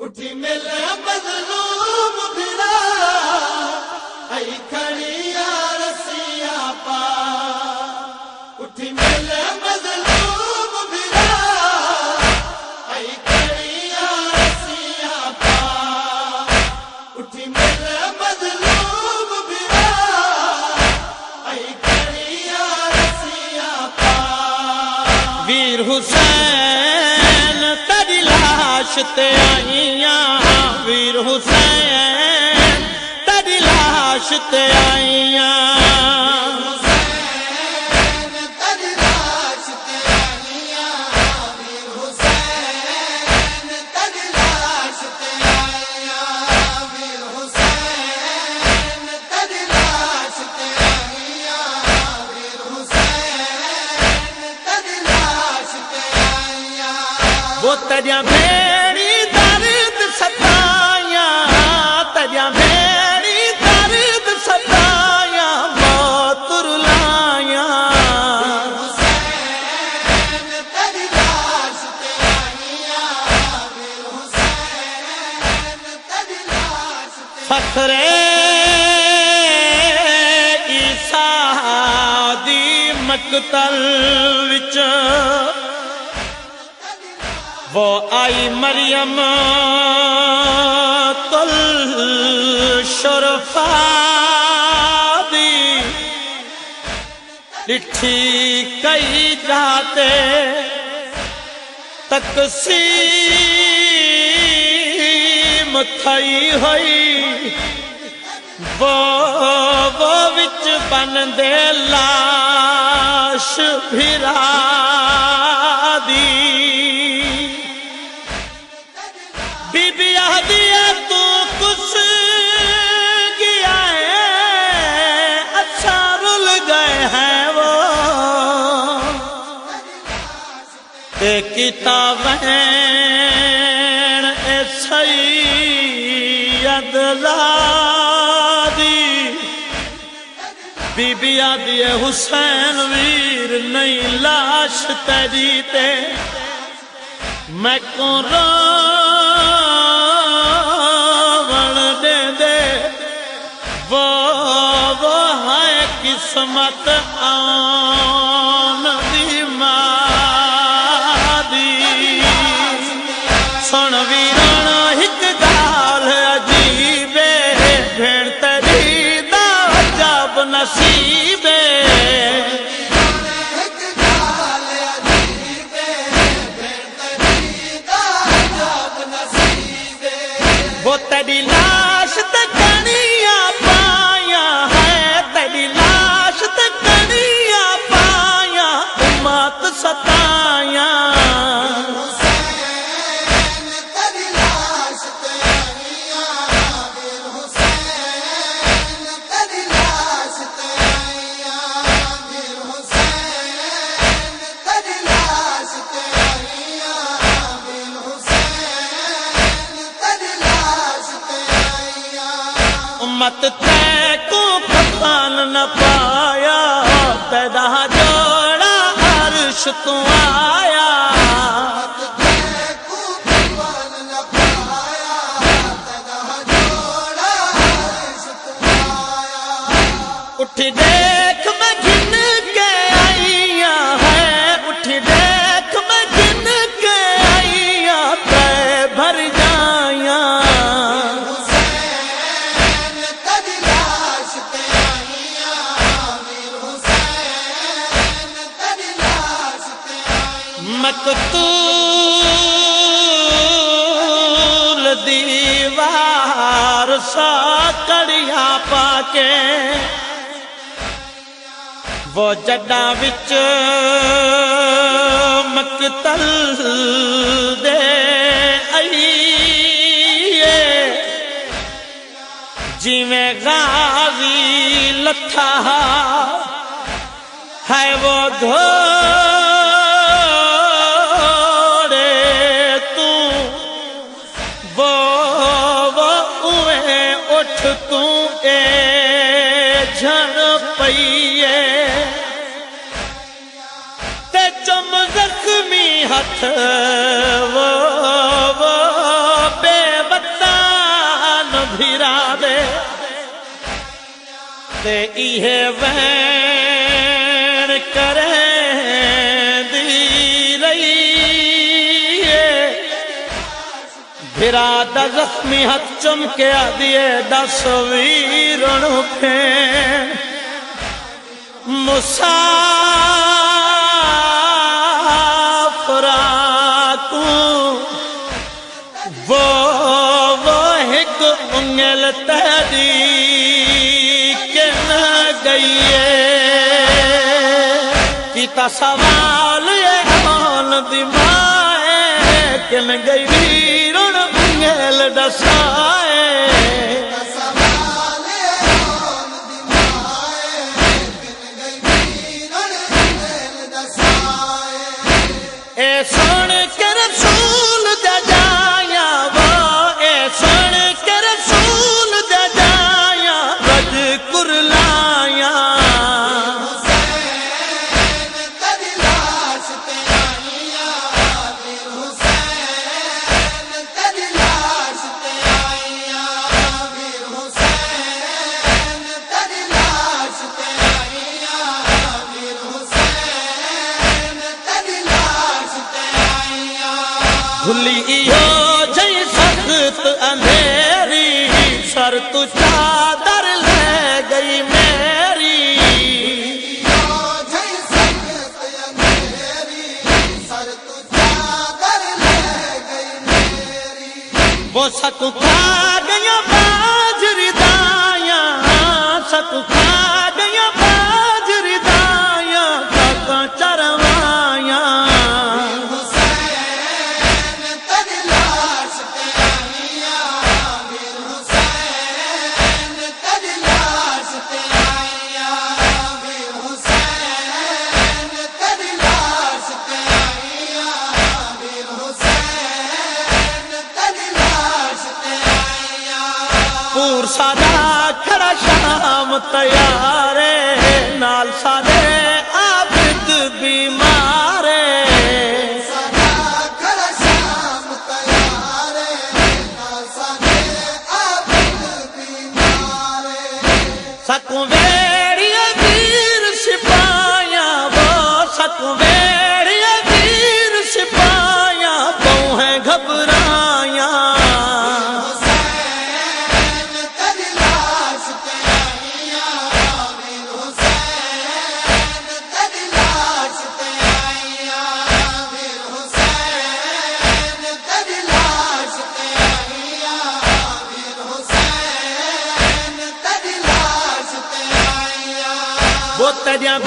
اٹھی ملے مظلوم بھرا ای کھڑیا رسیاں پا اٹھی ملے مظلوم بھرا ای کھڑیا رسیاں پا اٹھی ملے مظلوم بھرا ای کھڑیا رسیاں پا ویر حسین تیری لاش تے آئیاں ویر حسین تیری لاش تے آئیاں حسین تیری لاش تے آئیاں ویر حسین تیری لاش تے آئیاں ویر حسین تیری لاش تے آئیاں ویر حسین تیری لاش تے آئیاں وہ تیریاں بھیڑی درد ستائیاں تیریاں بھیڑی درد ستائیاں موت رلائیاں حسین تیری لاش تے آئیاں ویر حسین تیری لاش تے فخر عیسیٰ دی مقتل وچ وہ آئی مریم الشرفاء دی لٹھی کئی جاتے تقسیم تھئی ہوئی وہ وچ بن دے لاش بھرا دی بی بی آدیا تو کچھ گیا ہے اچھا رل گئے ہیں وہ کتابیں اے سید لادی بی بی آدیا حسین ویر نہیں لاش تیری تے میں کون راون دے دے وہ ہے قسمت آن دی مادی سن ویران ہک گال عجیب بھیڑ تیری دا عجب نصیب وہ تیری لاش تے کنیاں پائیاں ہے تیری لاش تے کنیاں پائیاں امت ستائیاں حسین تیری لاش تے آئیاں ویر حسین تیری لاش تے آئیاں ویر حسین تیری لاش تے آئیاں ویر حسین تیری لاش تے آئیاں امت تے کو پتان نہ پایا تیرا جوڑا عرش تو آیا اٹھ دیکھ میں گن کے آئیاں ہے اٹھ دیکھ میں گن کے آئیاں تے بھر جائیاں حسین تیری لاش تے آئیاں ویر حسین تیری لاش تے آئیاں مقتول دیوار سا کڑیاں پا کے وہ جڈاں وچ مقتل دے آئیے جویں غازی لتھا ہے وہ گھوڑے تو وہ اویں اٹھ تو اے جھڑ پئیے تے چم زخمی ہاتھ وہ بے تے ایہے وین کریں دی رہی ہے بھرا دا زخمی ہاتھ چمکے آدھیے دس ویرن پھین مسافران کو وہ ایک انگل تہدی کہ نہ گئی ہے کیتا سوال یہ کون دی مائے کہ نہ گئی ویرن انگل ڈسائے اے سن کے رسول دے جایا وہ اے سن کے رسول دے جایا رج کرلایا حسین تیری لاش تے آئیاں ویر حسین تیری لاش تے آئیاں ویر حسین تیری لاش تے آئیاں ویر حسین تیری لاش تے آئیاں بھلی ایو جئی سخت اندھیری سر تو چادر لے گئی میری جئی سخت اندھیری سر تو چادر لے گئی میری وہ سک کھا گیا باجری دایاں سک کھا گیا باجری دایاں کاکاں چروایاں حسین تیری لاش تے آئیاں ویر حسین تیری لاش تے آئیاں ویر حسین تیری لاش تے آئیاں ویر حسین تیری لاش تے آئیاں پور سادا کھڑا شام تیارے نال سادے عابد بیمارے سدا کھڑا شام تیارے نال ساڈے عابد بیمارے سکوں ویڑیے ویر سپاہیاں وہ سکوں ویڑیے ویر سپاہیاں بہو ہیں گھبرایاں حسین تیری لاش تے آئیاں ویر حسین تیری لاش تے آئیاں ویر حسین تیری لاش تے آئیاں ویر حسین تیری لاش تے آئیاں وہ تیریاں